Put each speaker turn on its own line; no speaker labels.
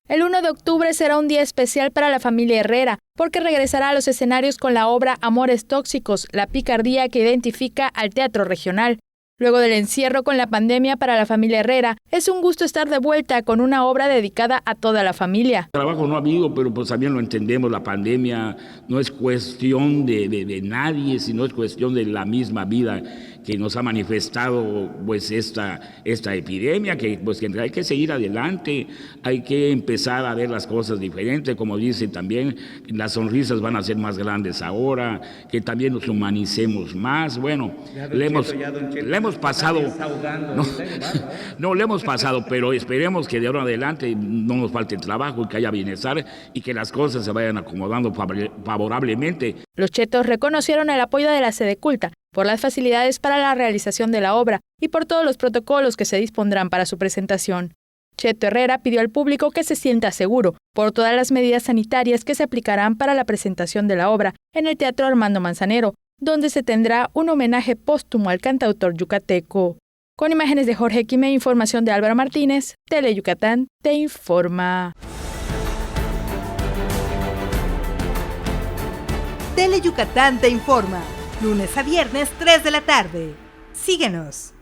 El 1 de octubre será un día especial para la familia Herrera, porque regresará a los escenarios con la obra Amores Tóxicos, la picardía que identifica al teatro regional. Luego del encierro con la pandemia para la familia Herrera, es un gusto estar de vuelta con una obra dedicada a toda la familia.
Trabajo no ha habido, pero pues también lo entendemos, la pandemia no es cuestión de nadie, sino es cuestión de la misma vida que nos ha manifestado pues esta epidemia, que pues que hay que seguir adelante, hay que empezar a ver las cosas diferentes, como dice también, las sonrisas van a ser más grandes ahora, que también nos humanicemos más. Bueno, le hemos pasado, no le hemos pasado, pero esperemos que de ahora en adelante no nos falte trabajo y que haya bienestar y que las cosas se vayan acomodando favorablemente.
Los chetos reconocieron el apoyo de la sede culta por las facilidades para la realización de la obra y por todos los protocolos que se dispondrán para su presentación. Cheto Herrera pidió al público que se sienta seguro por todas las medidas sanitarias que se aplicarán para la presentación de la obra en el Teatro Armando Manzanero, donde se tendrá un homenaje póstumo al cantautor yucateco. Con imágenes de Jorge Quimé, información de Álvaro Martínez, Teleyucatán te informa.
Teleyucatán te informa, lunes a viernes 3 de la tarde. Síguenos.